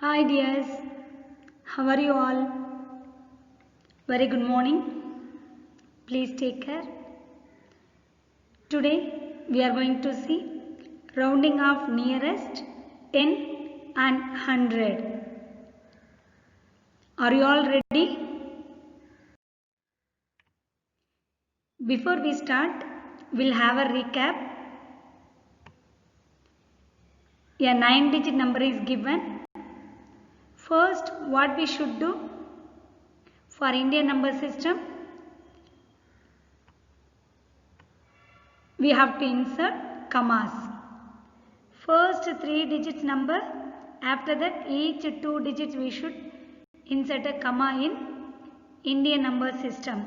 Hi dears, how are you all? Very good morning. Please take care. Today we are going to see rounding off nearest 10 and 100. Are you all ready? Before we start, we'll have a recap. A 9-digit number is given. First, what we should do for Indian number system? We have to insert commas. First 3 digits number, after that each 2 digits we should insert a comma in Indian number system.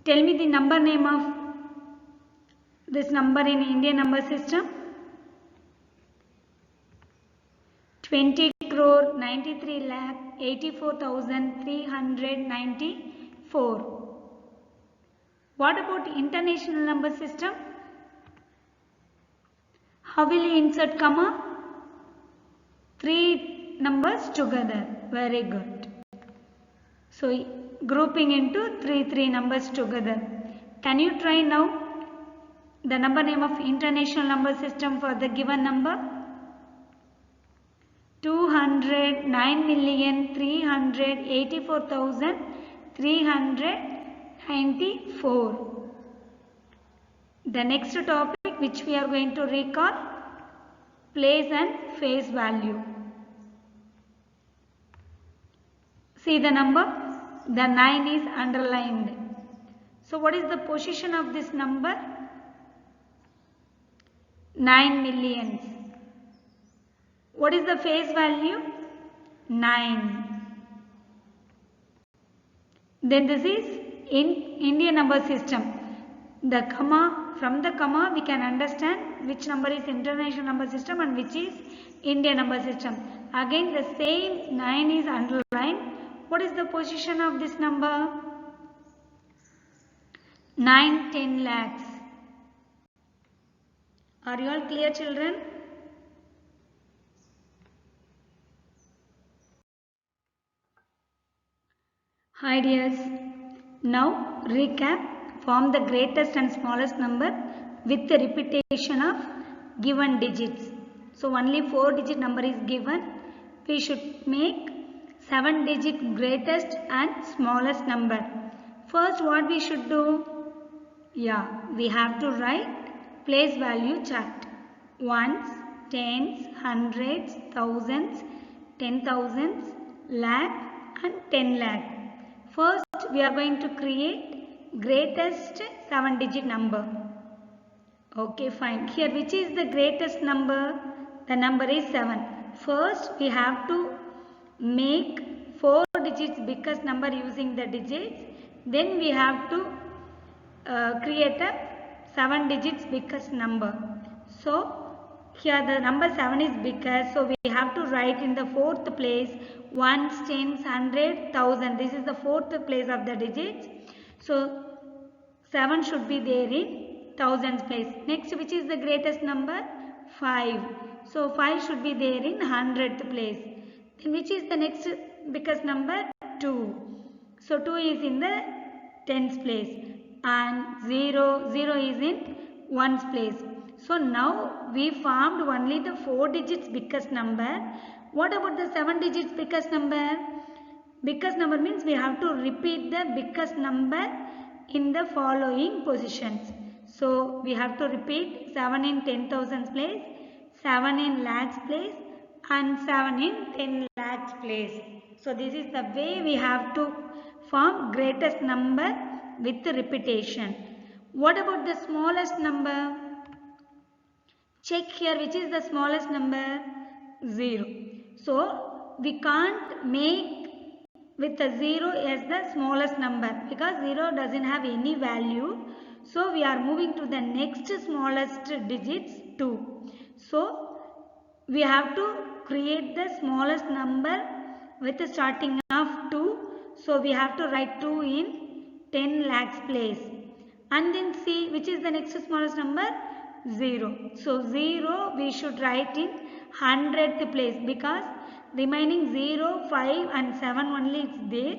Tell me the number name of this number in Indian number system. 20 crore 93 lakh 84,394. What about international number system? How will you insert comma? 3 numbers together. Very good. So grouping into 3 numbers together. Can you try now the number name of international number system for the given number? 209,384,394. The next topic which we are going to recall, place and face value. See the number, the 9 is underlined. So what is the position of this number? 9 millions. What is the face value? 9. Then this is in Indian number system. The comma, from the comma we can understand which number is international number system and which is Indian number system. Again the same 9 is underlined. What is the position of this number? 9-10 lakhs. Are you all clear, children? Hi dears. Now recap. Form the greatest and smallest number with the repetition of given digits. So only 4-digit number is given. We should make 7-digit greatest and smallest number. First what we should do? We have to write place value chart. Ones, tens, hundreds, thousands, 10,000s, lakh and 10 lakh. First we are going to create greatest 7-digit number. Okay, fine. Here which is the greatest number? The number is 7. First we have to make 4 digits biggest number using the digits. Then we have to create a 7 digits biggest number. So here the number 7 is biggest. So we have to write in the 4th place ones, tens, 100, 1000. This is the 4th place of the digits. So 7 should be there in thousands place. Next, which is the greatest number? 5. So 5 should be there in 100th place. Then which is the next biggest number? 2. So 2 is in the tens place. And 0 is in ones place. So now we formed only the 4 digits biggest number. What about the 7 digits biggest number? Biggest number means we have to repeat the biggest number in the following positions. So we have to repeat 7 in 10,000 place, 7 in lakhs place and 7 in 10 lakhs place. So this is the way we have to form greatest number with repetition. What about the smallest number? Check here which is the smallest number? 0. So we can't make with the 0 as the smallest number because 0 doesn't have any value. So we are moving to the next smallest digits 2. So we have to create the smallest number with the starting of 2. So we have to write 2 in 10 lakhs place. And then see which is the next smallest number? 0. So 0 we should write in 100th place because remaining 0, 5 and 7 only is there.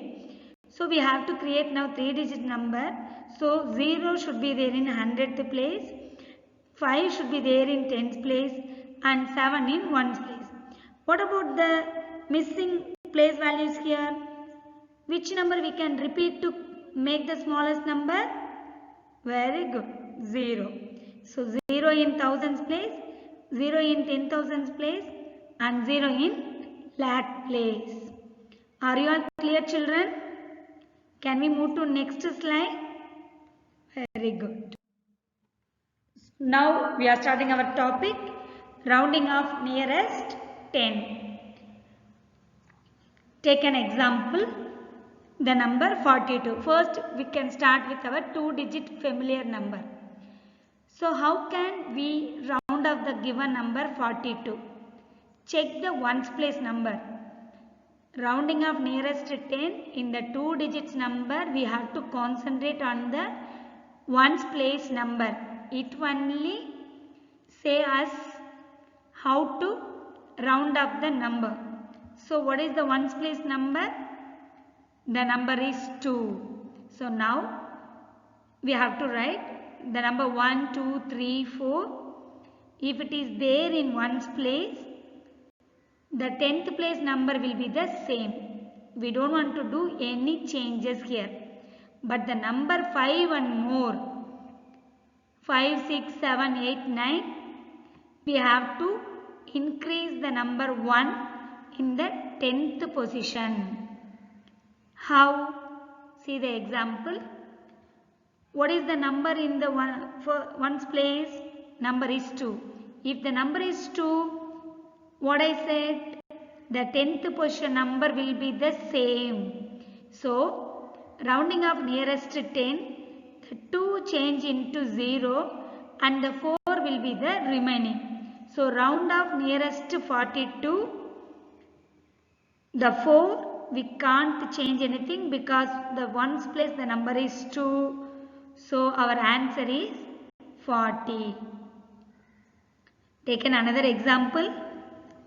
So we have to create now 3-digit number. So 0 should be there in 100th place, 5 should be there in 10th place and 7 in 1's place. What about the missing place values here? Which number we can repeat to make the smallest number? Very good, 0. So 0 in thousands place, 0 in 10,000s place and 0 in lakh place. Are you all clear, children? Can we move to next slide? Very good. Now we are starting our topic, rounding off nearest 10. Take an example, the number 42. First we can start with our 2-digit familiar number. So how can we round up the given number 42? Check the ones place number. Rounding off nearest 10, in the 2 digits number we have to concentrate on the ones place number. It only say us how to round up the number. So what is the ones place number? The number is 2. So now we have to write the number 1, 2, 3, 4. If it is there in ones place, the 10th place number will be the same. We don't want to do any changes here. But the number 5 and more, 5, 6, 7, 8, 9, we have to increase the number 1 in the 10th position. How? See the example. What is the number in the ones place? Number is 2. If the number is 2, what I said, the 10th position number will be the same. So, rounding off nearest 10, the 2 change into 0 and the 4 will be the remaining. So, round off nearest 42, the 4 we can't change anything because the ones place the number is 2. So, our answer is 40. Take another example.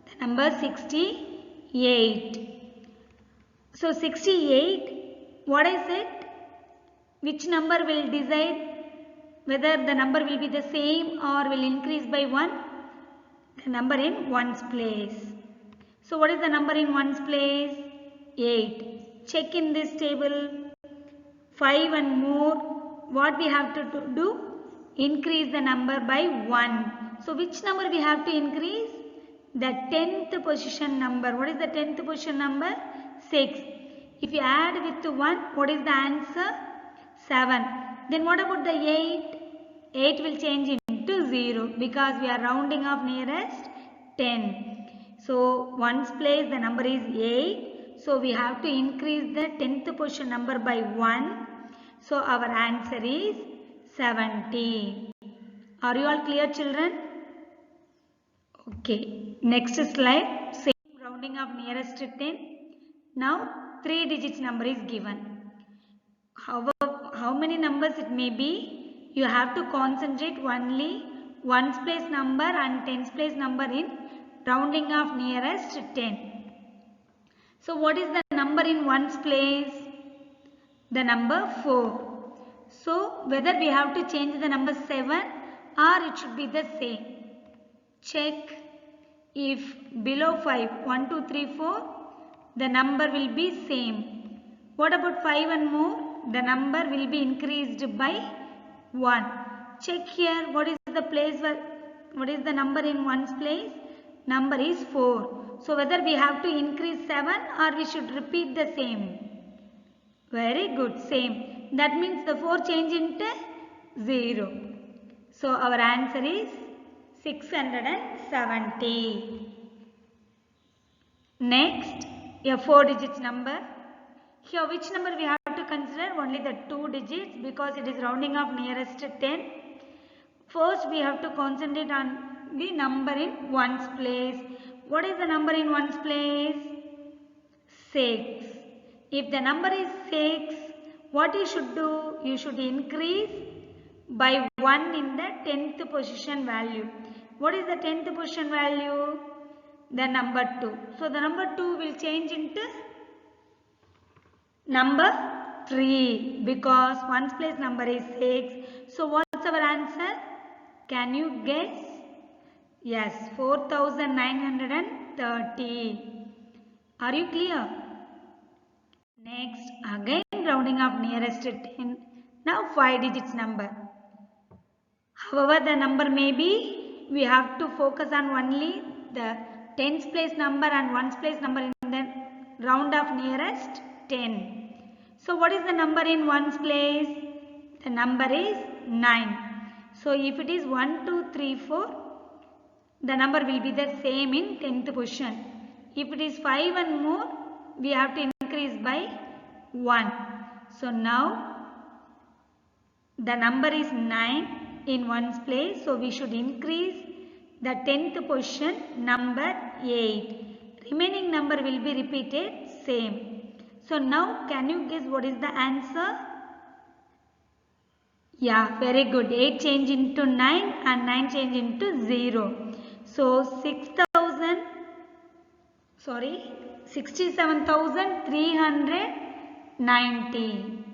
The number 68. So 68, what I said, which number will decide whether the number will be the same or will increase by 1? The number in ones place. So what is the number in ones place? 8. Check in this table. 5 and more, what we have to do? Increase the number by 1. So which number we have to increase? The 10th position number. What is the 10th position number? 6. If you add with 1, what is the answer? 7. Then what about the 8? 8 will change into 0 because we are rounding off nearest 10. So ones place the number is 8. So we have to increase the 10th position number by 1. So our answer is 70. Are you all clear, children? Okay, next slide, same rounding of nearest 10. Now 3 digits number is given. How many numbers it may be, you have to concentrate only ones place number and tens place number in rounding of nearest 10. So what is the number in ones place? The number 4. So whether we have to change the number 7 or it should be the same. Check. If below 5, 1, 2, 3, 4, the number will be same. What about 5 and more? The number will be increased by 1. Check here, what is the place, what is the number in ones place? Number is 4. So whether we have to increase 7 or we should repeat the same. Very good, same. That means the 4 change into 0. So our answer is 670. Next, a 4 digits number. Here which number we have to consider? Only the 2 digits because it is rounding off nearest 10. First we have to concentrate on the number in ones place. What is the number in ones place? 6. If the number is 6, what you should do? You should increase by 1 in the 10th position value. What is the 10th position value? The number 2. So the number 2 will change into number 3 because 1's place number is 6. So what's our answer? Can you guess? Yes, 4930. Are you clear? Next, again rounding off nearest to 10. Now 5 digits number. However, the number may be, we have to focus on only the 10th place number and 1's place number in the round of nearest 10. So what is the number in 1's place? The number is 9. So if it is 1, 2, 3, 4, the number will be the same in 10th position. If it is 5 and more, we have to increase by 1. So now the number is 9 in 1's place. So we should increase the 10th position number 8. Remaining number will be repeated same. So now can you guess what is the answer? Yeah, very good. 8 change into 9 and 9 change into 0. So 67,390.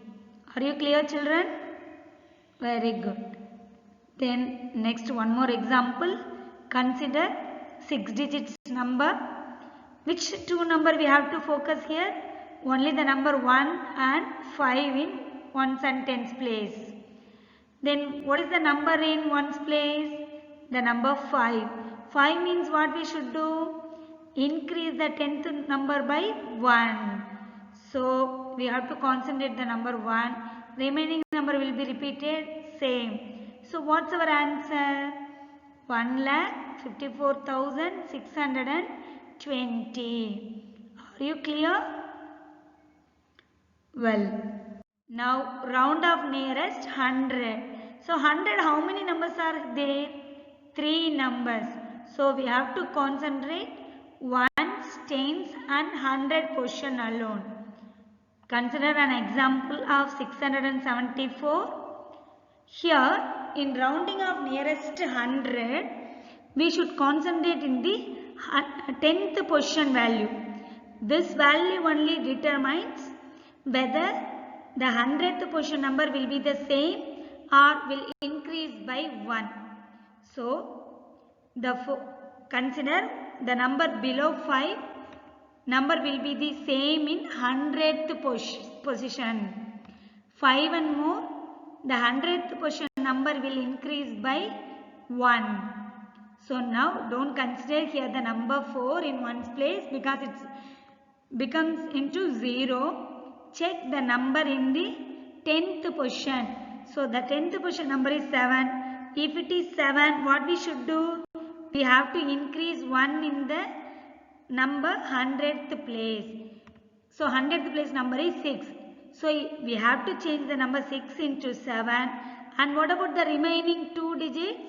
Are you clear, children? Very good. Then next one more example. Consider 6 digits number. Which two number we have to focus here? Only the number 1 and 5 in 1's and 10's place. Then what is the number in 1's place? The number 5. 5 means what we should do? Increase the 10th number by 1. So we have to concentrate the number 1. Remaining number will be repeated same. So what's our answer? 1,54,620. Are you clear? Well, now round off nearest 100. So 100, how many numbers are there? 3 numbers. So we have to concentrate 1's, 10's and 100 position alone. Consider an example of 674. Here in rounding of nearest 100, we should concentrate in the 10th position value. This value only determines whether the 100th position number will be the same or will increase by 1. So consider the number below 5, number will be the same in 100th position. 5 and more, the 100th position number will increase by 1. So now don't consider here the number 4 in 1's place because it becomes into 0. Check the number in the 10th position. So the 10th position number is 7. If it is 7, what we should do? We have to increase 1 in the number 100th place. So 100th place number is 6. So we have to change the number 6 into 7. And what about the remaining 2 digits?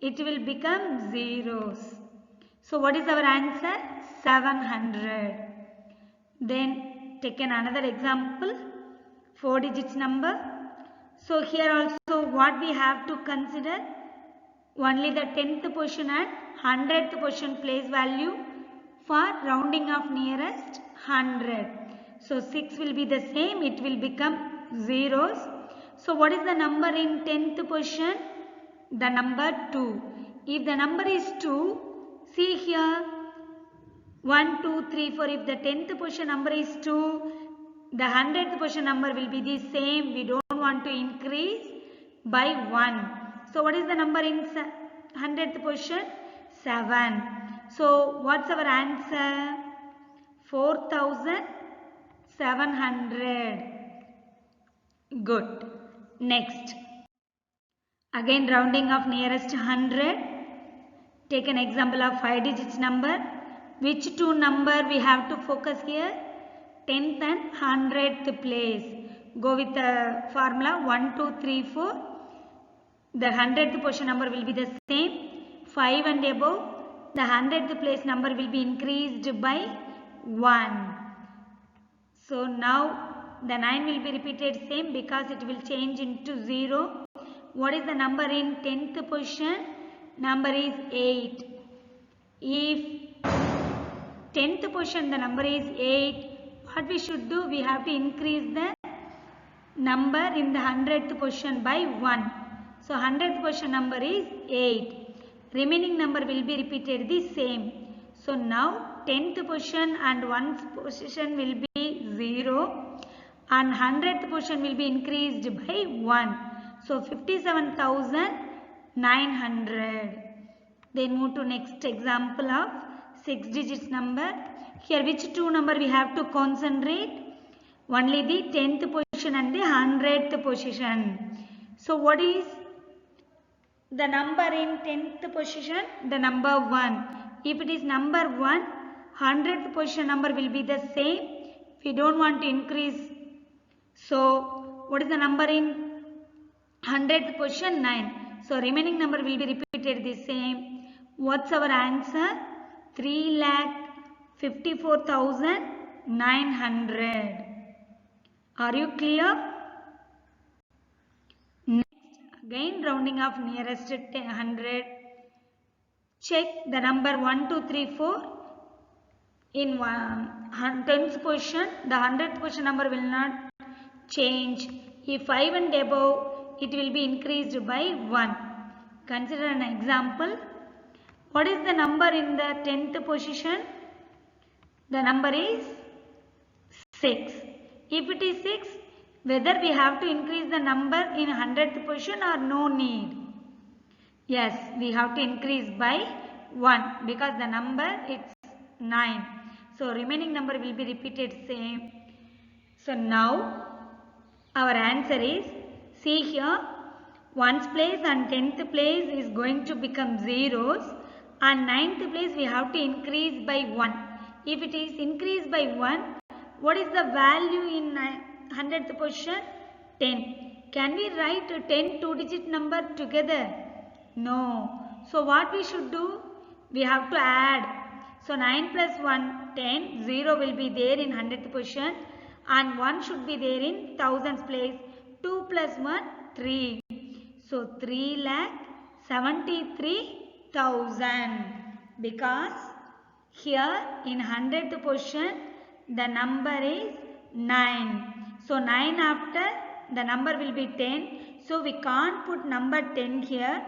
It will become zeros. So what is our answer? 700. Then take another example. 4 digits number. So here also what we have to consider? Only the 10th position and 100th position place value for rounding of nearest 100. So 6 will be the same. It will become zeros. So what is the number in 10th position? The number 2. If the number is 2, see here 1, 2, 3, 4. If the 10th position number is 2, the 100th position number will be the same. We don't want to increase by 1. So what is the number in 100th position? 7. So what's our answer? 4,700. Good. Next. Again rounding of nearest 100. Take an example of 5 digits number. Which two number we have to focus here? 10th and 100th place. Go with the formula 1, 2, 3, 4. The 100th position number will be the same. 5 and above, the 100th place number will be increased by 1. So now the 9 will be repeated same because it will change into 0. what is the number in 10th position? Number is 8. If 10th position the number is 8, what we should do? We have to increase the number in the 100th position by 1. So 100th position number is 8. Remaining number will be repeated the same. So now 10th position and 1st position will be 0 and 100th position will be increased by 1. So 57,900. Then move to next example of 6 digits number. Here which two number we have to concentrate? Only the 10th position and the 100th position. So what is the number in 10th position? The number 1. If it is number 1, 100th position number will be the same. We don't want to increase. So what is the number in 100th position? 9. So remaining number will be repeated the same. What's our answer? 3,54,900. Are you clear? Next, again rounding off nearest to 100. Check the number 1, 2, 3, 4. In 10th position, the 100th position number will not change. If 5 and above, it will be increased by 1. Consider an example. What is the number in the 10th position? The number is 6. If it is 6, whether we have to increase the number in 100th position or no need? Yes, we have to increase by 1 because the number is 9. So remaining number will be repeated same. So now our answer is, see here, 1st place and 10th place is going to become zeros and 9th place we have to increase by 1. If it is increased by 1, what is the value in 100th position? 10. Can we write 10 two-digit number together? No. So what we should do? We have to add. So 9 plus 1, 10. 0 will be there in 100th position and 1 should be there in 1000th place. 2 plus 1, 3. So 3,73,000 because here in 100th position the number is 9. So 9 after the number will be 10. So we can't put number 10 here.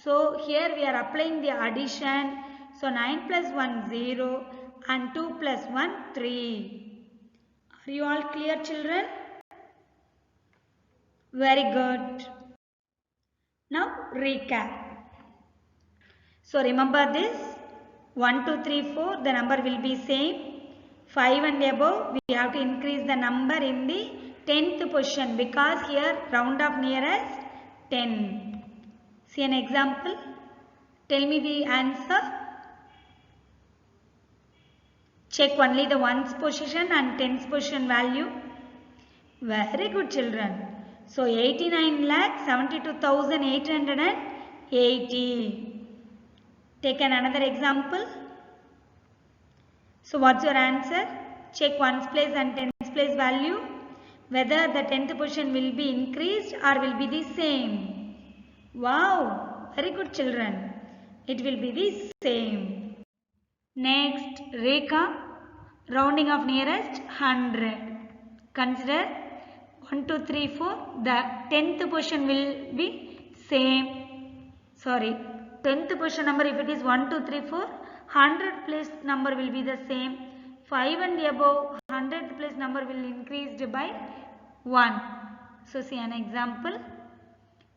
So here we are applying the addition. So 9 plus 1 0 and 2 plus 1 3. Are you all clear, children? Very good. Now recap. So remember this. 1, 2, 3, 4 the number will be same. 5 and above we have to increase the number in the 10th position because here round up nearest 10. See an example. Tell me the answer. Check only the 1st position and 10th position value. Very good, children. So 89,72,880. Take another example. So what's your answer? Check 1st place and 10th place value. Whether the 10th position will be increased or will be the same. Wow, very good, children. It will be the same. Next, recap. Rounding of nearest 100. Consider 1, 2, 3, 4. The 10th position will be same. 10th position number if it is 1, 2, 3, 4. 100th place number will be the same. 5 and above 100th place number will increased by 1. So see an example.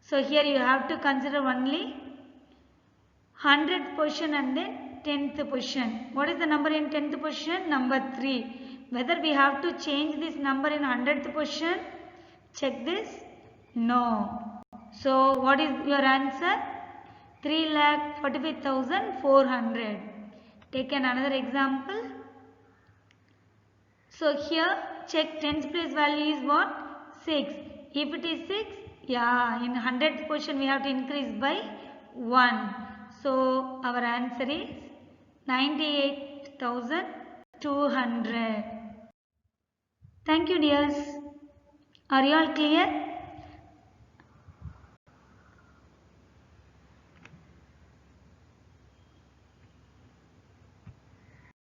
So here you have to consider only 100th position and then 10th position. What is the number in 10th position? Number 3. Whether we have to change this number in 100th position? Check this. No. So what is your answer? 3,45,400. Take another example. So here check 10th place value is what? 6. If it is 6, yeah, in 100th position we have to increase by 1. So our answer is 98,200. Thank you, dears. Are you all clear?